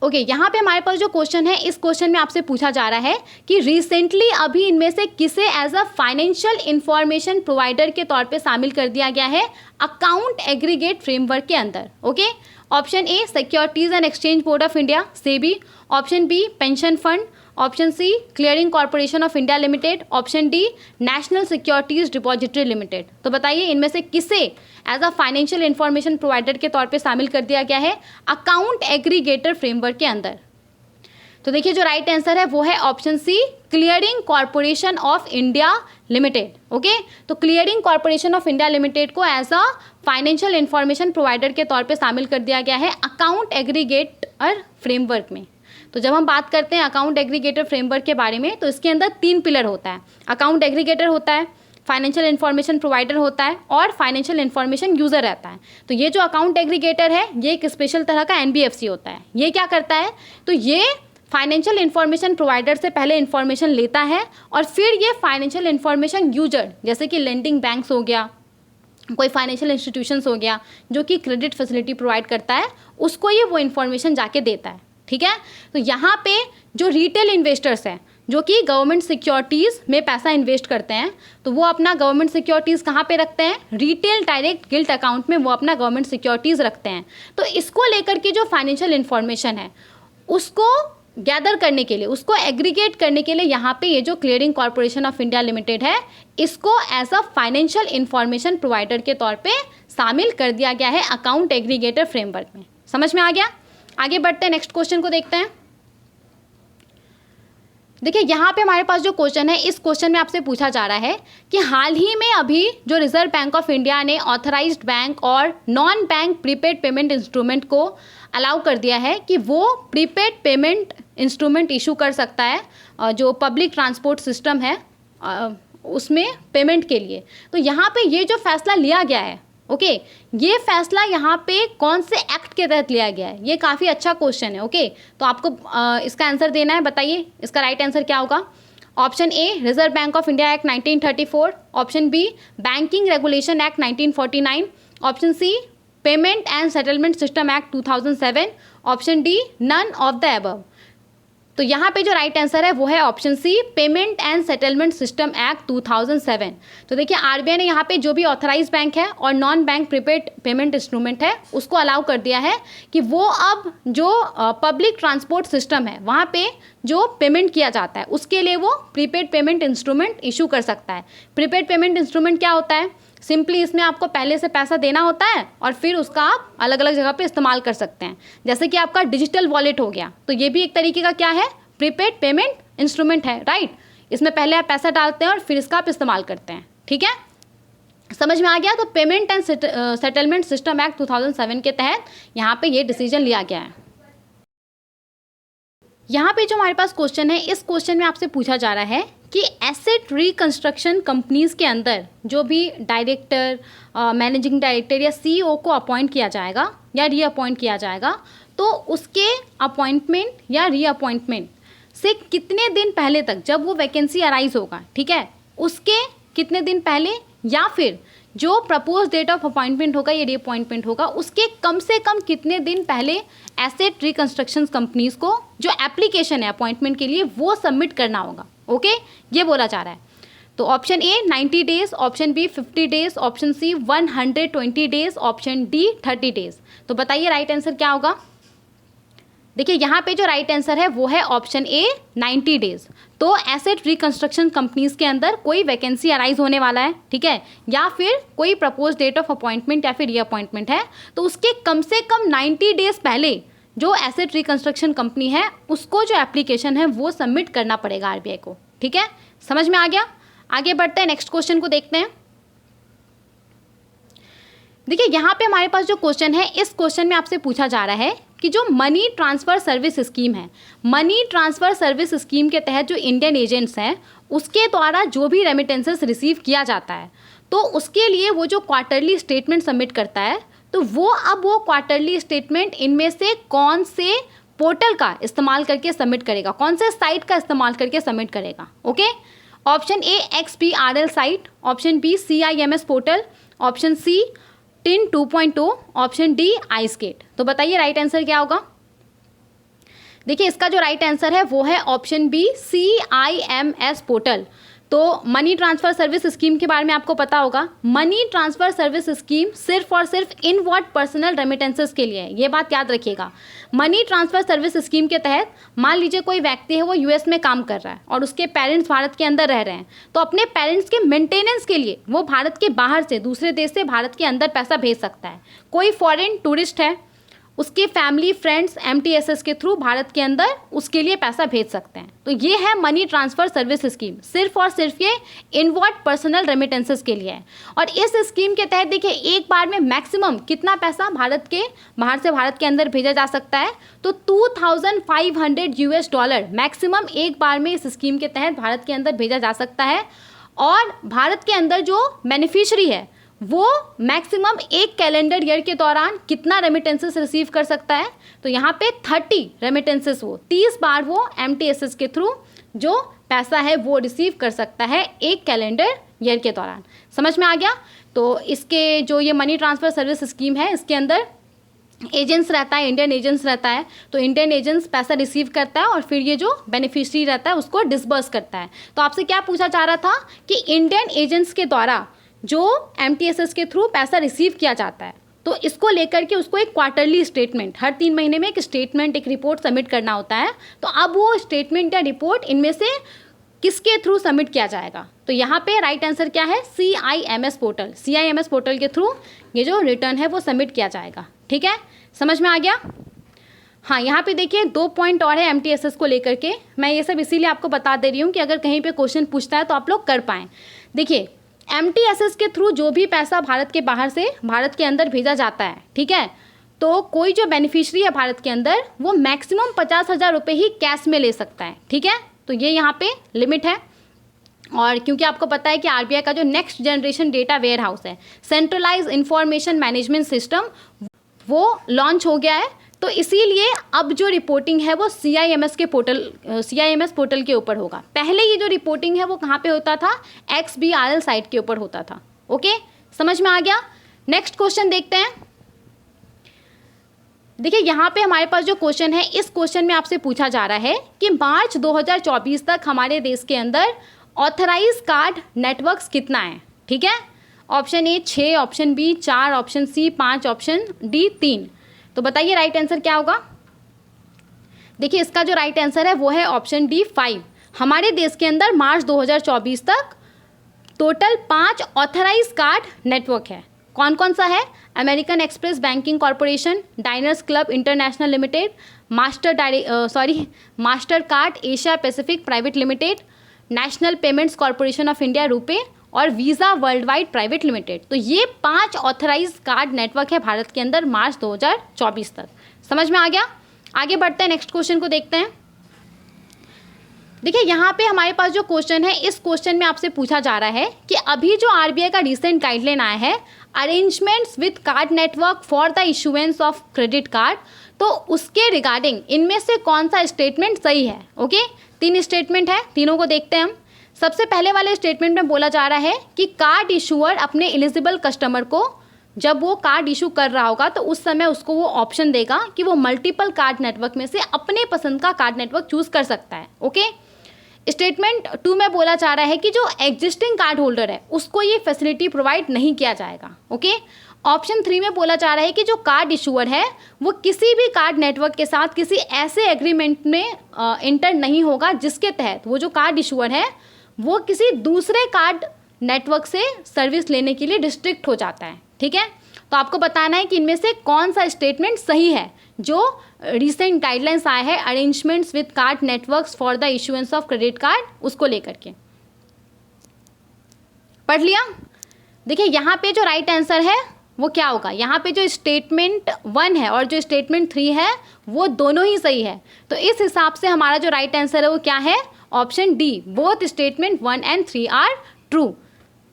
ओके, यहाँ पे हमारे पास जो क्वेश्चन है, इस क्वेश्चन में आपसे पूछा जा रहा है कि रिसेंटली अभी इनमें से किसे as a financial information provider के तौर पे शामिल कर दिया गया है अकाउंट एग्रीगेट फ्रेमवर्क के अंदर। Okay, option A securities and exchange board of India SEBI, option B pension fund, option C clearing corporation of India limited, option D national securities depository limited. तो बताइए इनमें से किसे as a financial information provider के तौर पे शामिल कर दिया गया है अकाउंट एग्रीगेटर फ्रेमवर्क के अंदर। तो देखिए जो राइट आंसर है वो है option C clearing corporation of India limited. Okay, तो clearing corporation of India limited को as a financial information provider के तौर पे शामिल कर दिया गया है अकाउंट एग्रीगेटर फ्रेमवर्क में। तो जब हम बात करते हैं अकाउंट एग्रीगेटर फ्रेमवर्क के बारे में, तो इसके अंदर 3 पिलर होता है। अकाउंट एग्रीगेटर होता है, फाइनेंशियल इन्फॉर्मेशन प्रोवाइडर होता है और फाइनेंशियल इन्फॉर्मेशन यूज़र रहता है। तो ये जो अकाउंट एग्रीगेटर है ये एक स्पेशल तरह का NBFC होता है। ये क्या करता है, तो ये फाइनेंशियल इन्फॉर्मेशन प्रोवाइडर से पहले इन्फॉर्मेशन लेता है और फिर ये फाइनेंशियल इन्फॉर्मेशन यूजर, जैसे कि लेंडिंग बैंक्स हो गया, कोई फाइनेंशियल इंस्टीट्यूशंस हो गया जो कि क्रेडिट फैसिलिटी प्रोवाइड करता है, उसको ये वो इन्फॉर्मेशन जाके देता है। ठीक है, तो यहाँ पे जो रिटेल इन्वेस्टर्स हैं जो कि गवर्नमेंट सिक्योरिटीज़ में पैसा इन्वेस्ट करते हैं, तो वो अपना गवर्नमेंट सिक्योरिटीज़ कहाँ पे रखते हैं, रिटेल डायरेक्ट गिल्ट अकाउंट में वो अपना गवर्नमेंट सिक्योरिटीज़ रखते हैं। तो इसको लेकर के जो फाइनेंशियल इन्फॉर्मेशन है उसको गैदर करने के लिए, उसको एग्रीगेट करने के लिए यहाँ पे ये जो clearing corporation of India limited है इसको as a financial information provider के तौर पे शामिल कर दिया गया है अकाउंट एग्रीगेटर फ्रेमवर्क में। समझ में आ गया? आगे बढ़ते हैं, नेक्स्ट क्वेश्चन को देखते हैं। देखिए यहाँ पे हमारे पास जो क्वेश्चन है, इस क्वेश्चन में आपसे पूछा जा रहा है कि हाल ही में अभी जो रिजर्व बैंक ऑफ इंडिया ने ऑथराइज्ड बैंक और non bank prepaid payment instrument को अलाउ कर दिया है कि वो प्रीपेड पेमेंट इंस्ट्रूमेंट इशू कर सकता है जो पब्लिक ट्रांसपोर्ट सिस्टम है उसमें पेमेंट के लिए। तो यहाँ पे ये जो फैसला लिया गया है, ओके, ये फैसला यहाँ पे कौन से एक्ट के तहत लिया गया है, ये काफ़ी अच्छा क्वेश्चन है। ओके, तो आपको इसका आंसर देना है। बताइए इसका राइट आंसर क्या होगा। Option A reserve bank of India act 1934, option B banking regulation act 1949, option C payment and settlement system act 2007, option D none of the above. तो यहाँ पे जो राइट आंसर है वो है option C payment and settlement system act 2007। तो देखिए RBI ने यहाँ पे जो भी ऑथराइज बैंक है और non bank prepaid payment instrument है उसको अलाउ कर दिया है कि वो अब जो पब्लिक ट्रांसपोर्ट सिस्टम है वहाँ पे जो पेमेंट किया जाता है उसके लिए वो प्रीपेड पेमेंट इंस्ट्रूमेंट इशू कर सकता है। प्रीपेड पेमेंट इंस्ट्रूमेंट क्या होता है, सिंपली इसमें आपको पहले से पैसा देना होता है और फिर उसका आप अलग अलग जगह पे इस्तेमाल कर सकते हैं। जैसे कि आपका डिजिटल वॉलेट हो गया, तो ये भी एक तरीके का क्या है, प्रीपेड पेमेंट इंस्ट्रूमेंट है, राइट। इसमें पहले आप पैसा डालते हैं और फिर इसका आप इस्तेमाल करते हैं। ठीक है, समझ में आ गया। तो payment and settlement system act 2007 के तहत यहाँ पे ये डिसीजन लिया गया है। यहाँ पे जो हमारे पास क्वेश्चन है, इस क्वेश्चन में आपसे पूछा जा रहा है कि एसेट रिकंस्ट्रक्शन कंपनीज के अंदर जो भी डायरेक्टर, मैनेजिंग डायरेक्टर या CEO को अपॉइंट किया जाएगा या रीअपॉइंट किया जाएगा, तो उसके अपॉइंटमेंट या रीअपॉइंटमेंट से कितने दिन पहले तक, जब वो वैकेंसी अराइज होगा, ठीक है, उसके कितने दिन पहले या फिर जो प्रपोज डेट ऑफ अपॉइंटमेंट होगा या रीअपॉइंटमेंट होगा उसके कम से कम कितने दिन पहले एसेट रिकंस्ट्रक्शन कंपनीज को जो एप्लीकेशन है अपॉइंटमेंट के लिए वो सबमिट करना होगा। ओके, ये बोला जा रहा है। तो option A 90 days, option B 50 days, option C 120 days, option D 30 days. तो बताइए राइट आंसर क्या होगा। देखिए यहाँ पे जो राइट आंसर है वो है ऑप्शन ए 90 डेज। तो एसेट रिकंस्ट्रक्शन कंपनीज के अंदर कोई वैकेंसी अराइज होने वाला है, ठीक है, या फिर कोई प्रपोज डेट ऑफ अपॉइंटमेंट या फिर रीअपॉइंटमेंट है, तो उसके कम से कम 90 डेज पहले जो एसेट रिकंस्ट्रक्शन कंपनी है उसको जो एप्लीकेशन है वो सबमिट करना पड़ेगा आरबीआई को, ठीक है। समझ में आ गया। आगे बढ़ते हैं, नेक्स्ट क्वेश्चन को देखते हैं। देखिए यहाँ पे हमारे पास जो क्वेश्चन है, इस क्वेश्चन में आपसे पूछा जा रहा है कि जो मनी ट्रांसफ़र सर्विस स्कीम है, मनी ट्रांसफ़र सर्विस स्कीम के तहत जो इंडियन एजेंट्स हैं उसके द्वारा जो भी रेमिटेंसेस रिसीव किया जाता है, तो उसके लिए वो जो क्वार्टरली स्टेटमेंट सबमिट करता है, तो वो क्वार्टरली स्टेटमेंट इनमें से कौन से पोर्टल का इस्तेमाल करके सबमिट करेगा, कौन से साइट का इस्तेमाल करके सबमिट करेगा। Okay, option A XBRL site, option B CIMS portal, option C TIN 2.0, option D ICEGATE. तो बताइए राइट आंसर क्या होगा। देखिए इसका जो राइट आंसर है वो है ऑप्शन बी CIMS पोर्टल। तो मनी ट्रांसफ़र सर्विस स्कीम के बारे में आपको पता होगा, मनी ट्रांसफ़र सर्विस स्कीम सिर्फ और सिर्फ इनवर्ड पर्सनल रेमिटेंसेस के लिए है, ये बात याद रखिएगा। मनी ट्रांसफ़र सर्विस स्कीम के तहत मान लीजिए कोई व्यक्ति है वो US में काम कर रहा है और उसके पेरेंट्स भारत के अंदर रह रहे हैं, तो अपने पेरेंट्स के मेंटेनेंस के लिए वो भारत के बाहर से, दूसरे देश से भारत के अंदर पैसा भेज सकता है। कोई फॉरेन टूरिस्ट है, उसके फैमिली फ्रेंड्स MTSS के थ्रू भारत के अंदर उसके लिए पैसा भेज सकते हैं। तो ये है मनी ट्रांसफ़र सर्विस स्कीम, सिर्फ और सिर्फ ये इनवर्ड पर्सनल रेमिटेंसेस के लिए है। और इस स्कीम के तहत देखिए एक बार में मैक्सिमम कितना पैसा भारत के बाहर से भारत के अंदर भेजा जा सकता है, तो $2500 मैक्सिमम एक बार में इस स्कीम के तहत भारत के अंदर भेजा जा सकता है। और भारत के अंदर जो बेनिफिशरी है वो मैक्सिमम एक कैलेंडर ईयर के दौरान कितना रेमिटेंसेस रिसीव कर सकता है, तो यहाँ पे 30 रेमिटेंसेस, वो 30 बार वो MTSS के थ्रू जो पैसा है वो रिसीव कर सकता है एक कैलेंडर ईयर के दौरान। समझ में आ गया। तो इसके जो ये मनी ट्रांसफ़र सर्विस स्कीम है इसके अंदर एजेंट्स रहता है, इंडियन एजेंट्स रहता है, तो इंडियन एजेंट्स पैसा रिसीव करता है और फिर ये जो बेनिफिशरी रहता है उसको डिसबर्स करता है। तो आपसे क्या पूछा जा रहा था कि इंडियन एजेंट्स के द्वारा जो MTSS के थ्रू पैसा रिसीव किया जाता है, तो इसको लेकर के उसको एक क्वार्टरली स्टेटमेंट, हर 3 महीने में एक स्टेटमेंट, एक रिपोर्ट सबमिट करना होता है। तो अब वो स्टेटमेंट या रिपोर्ट इनमें से किसके थ्रू सबमिट किया जाएगा, तो यहाँ पे राइट आंसर क्या है, CIMS पोर्टल। CIMS पोर्टल के थ्रू ये जो रिटर्न है वो सबमिट किया जाएगा। ठीक है, समझ में आ गया। हाँ, यहाँ पे देखिए 2 पॉइंट और है MTSS को लेकर के, मैं ये सब इसीलिए आपको बता दे रही हूँ कि अगर कहीं पे क्वेश्चन पूछता है तो आप लोग कर पाएँ। देखिए MTSS के थ्रू जो भी पैसा भारत के बाहर से भारत के अंदर भेजा जाता है, ठीक है, तो कोई जो बेनिफिशरी है भारत के अंदर वो मैक्सिमम 50,000 रुपये ही कैश में ले सकता है। ठीक है, तो ये यहाँ पे लिमिट है। और क्योंकि आपको पता है कि RBI का जो next generation data warehouse है, सेंट्रलाइज इंफॉर्मेशन मैनेजमेंट सिस्टम, वो लॉन्च हो गया है, तो इसीलिए अब जो रिपोर्टिंग है वो CIMS पोर्टल के ऊपर होगा। पहले ये जो रिपोर्टिंग है वो कहाँ पे होता था, XBRL साइट के ऊपर होता था। ओके, समझ में आ गया। नेक्स्ट क्वेश्चन देखते हैं। देखिए यहाँ पे हमारे पास जो क्वेश्चन है, इस क्वेश्चन में आपसे पूछा जा रहा है कि मार्च 2024 तक हमारे देश के अंदर ऑथराइज कार्ड नेटवर्क्स कितना है। ठीक है, option A 6, option B 4, option C 5, option D 3। तो बताइए राइट आंसर क्या होगा। देखिए इसका जो राइट आंसर है वो है ऑप्शन डी 5। हमारे देश के अंदर मार्च 2024 तक टोटल 5 ऑथराइज कार्ड नेटवर्क है। कौन कौन सा है, American Express banking corporation, Diners Club International limited, Mastercard Asia Pacific private limited, National Payments Corporation of India RuPay और Visa worldwide private limited. तो ये 5 ऑथराइज कार्ड नेटवर्क है भारत के अंदर मार्च 2024 तक। समझ में आ गया। आगे बढ़ते हैं, नेक्स्ट क्वेश्चन को देखते हैं। देखिए यहाँ पे हमारे पास जो क्वेश्चन है, इस क्वेश्चन में आपसे पूछा जा रहा है कि अभी जो RBI का रिसेंट गाइडलाइन आया है, arrangements with card network for the issuance of credit card, तो उसके रिगार्डिंग इनमें से कौन सा स्टेटमेंट सही है। ओके, 3 स्टेटमेंट है, तीनों को देखते हैं हम। सबसे पहले वाले स्टेटमेंट में बोला जा रहा है कि कार्ड इशूअर अपने एलिजिबल कस्टमर को जब वो कार्ड इशू कर रहा होगा तो उस समय उसको वो ऑप्शन देगा कि वो मल्टीपल कार्ड नेटवर्क में से अपने पसंद का कार्ड नेटवर्क चूज कर सकता है। ओके, स्टेटमेंट 2 में बोला जा रहा है कि जो एग्जिस्टिंग कार्ड होल्डर है उसको ये फैसिलिटी प्रोवाइड नहीं किया जाएगा। ओके, ऑप्शन 3 में बोला जा रहा है कि जो कार्ड इशूअर है वो किसी भी कार्ड नेटवर्क के साथ किसी ऐसे एग्रीमेंट में इंटर नहीं होगा जिसके तहत वो जो कार्ड इशूअर है वो किसी दूसरे कार्ड नेटवर्क से सर्विस लेने के लिए रिस्ट्रिक्ट हो जाता है। ठीक है, तो आपको बताना है कि इनमें से कौन सा स्टेटमेंट सही है जो रिसेंट गाइडलाइंस आए हैं arrangements with card networks for the issuance of credit card, उसको लेकर के। पढ़ लिया? देखिए यहाँ पे जो राइट आंसर है वो क्या होगा, यहाँ पे जो स्टेटमेंट 1 है और जो स्टेटमेंट 3 है वो दोनों ही सही है। तो इस हिसाब से हमारा जो राइट आंसर है वो क्या है, option D, both statement 1 and 3 are true.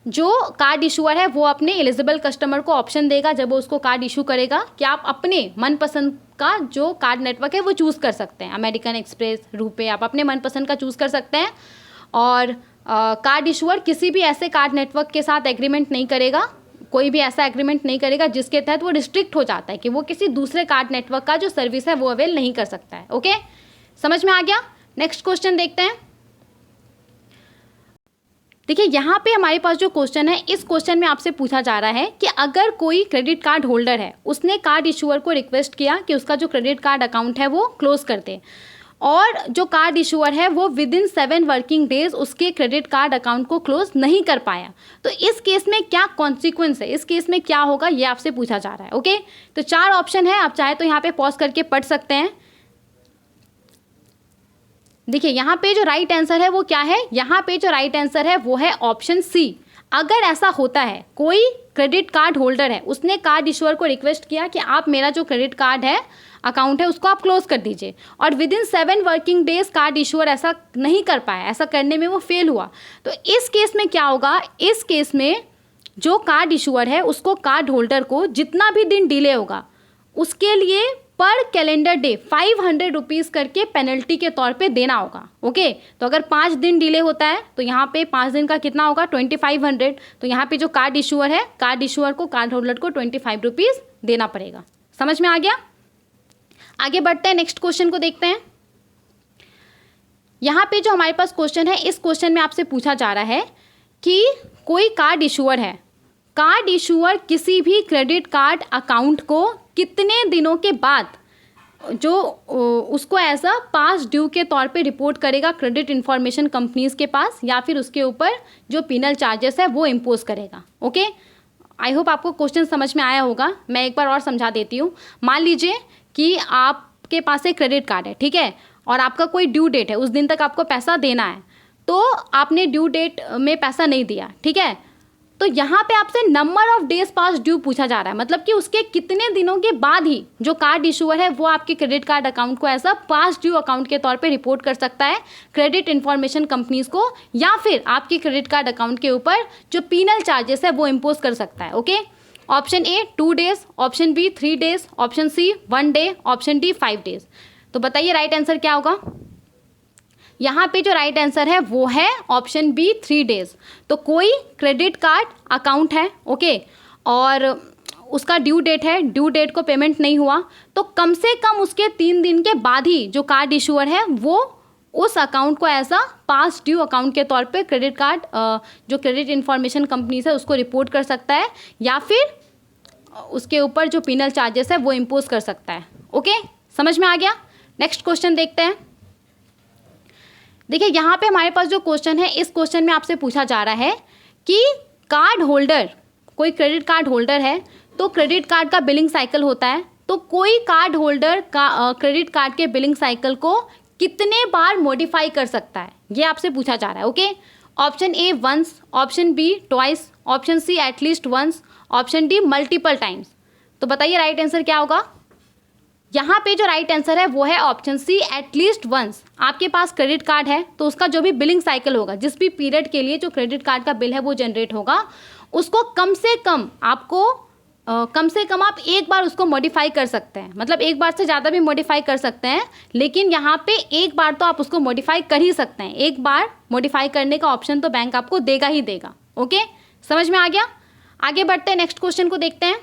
जो कार्ड इशूअर है वो अपने एलिजिबल कस्टमर को ऑप्शन देगा जब वो उसको कार्ड इशू करेगा कि आप अपने मनपसंद का जो कार्ड नेटवर्क है वो चूज़ कर सकते हैं, अमेरिकन एक्सप्रेस, रुपे, आप अपने मनपसंद का चूज़ कर सकते हैं। और कार्ड इशूअर किसी भी ऐसे कार्ड नेटवर्क के साथ एग्रीमेंट नहीं करेगा, कोई भी ऐसा एग्रीमेंट नहीं करेगा जिसके तहत वो रिस्ट्रिक्ट हो जाता है कि वो किसी दूसरे कार्ड नेटवर्क का जो सर्विस है वो अवेल नहीं कर सकता है। ओके, समझ में आ गया? नेक्स्ट क्वेश्चन देखते हैं। देखिए यहाँ पे हमारे पास जो क्वेश्चन है, इस क्वेश्चन में आपसे पूछा जा रहा है कि अगर कोई क्रेडिट कार्ड होल्डर है, उसने कार्ड इशूअर को रिक्वेस्ट किया कि उसका जो क्रेडिट कार्ड अकाउंट है वो क्लोज कर दे, और जो कार्ड इशूअर है वो विदिन 7 वर्किंग डेज उसके क्रेडिट कार्ड अकाउंट को क्लोज नहीं कर पाया, तो इस केस में क्या कॉन्सिक्वेंस है, इस केस में क्या होगा, ये आपसे पूछा जा रहा है। ओके, तो 4 ऑप्शन है, आप चाहे तो यहाँ पे पॉज करके पढ़ सकते हैं। देखिए यहाँ पे जो राइट आंसर है वो क्या है, यहाँ पे जो राइट आंसर है वो है ऑप्शन सी। अगर ऐसा होता है, कोई क्रेडिट कार्ड होल्डर है, उसने कार्ड इशूअर को रिक्वेस्ट किया कि आप मेरा जो क्रेडिट कार्ड है अकाउंट है उसको आप क्लोज कर दीजिए, और within 7 working days card issuer ऐसा नहीं कर पाया, ऐसा करने में वो फेल हुआ, तो इस केस में क्या होगा, इस केस में जो कार्ड इशूअर है उसको कार्ड होल्डर को जितना भी दिन डिले होगा उसके लिए पर कैलेंडर डे 500 रुपीज़ करके पेनल्टी के तौर पे देना होगा। ओके, तो अगर 5 दिन डिले होता है तो यहाँ पे 5 दिन का कितना होगा, 2500। तो यहाँ पे जो कार्ड इशूअर है, कार्ड इशूअर को कार्ड होल्डर को 25 रुपीज़ देना पड़ेगा। समझ में आ गया? आगे बढ़ते हैं, नेक्स्ट क्वेश्चन को देखते हैं। यहाँ पे जो हमारे पास क्वेश्चन है, इस क्वेश्चन में आपसे पूछा जा रहा है कि कोई कार्ड इशूअर है, कार्ड इशूअर किसी भी क्रेडिट कार्ड अकाउंट को कितने दिनों के बाद जो उसको एज अ पास ड्यू के तौर पे रिपोर्ट करेगा क्रेडिट इंफॉर्मेशन कंपनीज के पास, या फिर उसके ऊपर जो पिनल चार्जेस है वो इम्पोज करेगा। ओके, आई होप आपको क्वेश्चन समझ में आया होगा। मैं एक बार और समझा देती हूँ। मान लीजिए कि आपके पास एक क्रेडिट कार्ड है, ठीक है, और आपका कोई ड्यू डेट है, उस दिन तक आपको पैसा देना है, तो आपने ड्यू डेट में पैसा नहीं दिया, ठीक है, तो यहाँ पे आपसे number of days pass due पूछा जा रहा है, मतलब कि उसके कितने दिनों के बाद ही जो कार्ड इशूअर है वो आपके क्रेडिट कार्ड अकाउंट को ऐसा पास ड्यू अकाउंट के तौर पे रिपोर्ट कर सकता है क्रेडिट इंफॉर्मेशन कंपनीज को, या फिर आपके क्रेडिट कार्ड अकाउंट के ऊपर जो पीनल चार्जेस है वो इम्पोज कर सकता है। Okay, option A 2 days, option B 3 days, option C 1 day, option D 5 days. तो बताइए राइट आंसर क्या होगा? यहाँ पे जो राइट आंसर है वो है ऑप्शन बी 3 डेज। तो कोई क्रेडिट कार्ड अकाउंट है, ओके, और उसका ड्यू डेट है, ड्यू डेट को पेमेंट नहीं हुआ, तो कम से कम उसके 3 दिन के बाद ही जो कार्ड इशूअर है वो उस अकाउंट को ऐसा पास ड्यू अकाउंट के तौर पे क्रेडिट कार्ड जो क्रेडिट इंफॉर्मेशन कंपनीज है उसको रिपोर्ट कर सकता है, या फिर उसके ऊपर जो पिनल चार्जेस है वो इम्पोज कर सकता है। ओके, समझ में आ गया? नेक्स्ट क्वेश्चन देखते हैं। देखिए यहाँ पे हमारे पास जो क्वेश्चन है, इस क्वेश्चन में आपसे पूछा जा रहा है कि कार्ड होल्डर, कोई क्रेडिट कार्ड होल्डर है, तो क्रेडिट कार्ड का बिलिंग साइकिल होता है, तो कोई कार्ड होल्डर का क्रेडिट कार्ड के बिलिंग साइकिल को कितने बार मॉडिफाई कर सकता है, ये आपसे पूछा जा रहा है। Okay, option A once, option B twice, option C at least once, option D multiple times. तो बताइए राइट आंसर क्या होगा? यहाँ पे जो राइट आंसर है वो है ऑप्शन सी एटलीस्ट वंस। आपके पास क्रेडिट कार्ड है तो उसका जो भी बिलिंग साइकिल होगा, जिस भी पीरियड के लिए जो क्रेडिट कार्ड का बिल है वो जनरेट होगा, उसको कम से कम आपको कम से कम आप एक बार उसको मॉडिफाई कर सकते हैं, मतलब एक बार से ज़्यादा भी मॉडिफाई कर सकते हैं, लेकिन यहाँ पे एक बार तो आप उसको मॉडिफाई कर ही सकते हैं। एक बार मॉडिफाई करने का ऑप्शन तो बैंक आपको देगा ही देगा। ओके, समझ में आ गया? आगे बढ़ते हैं, नेक्स्ट क्वेश्चन को देखते हैं।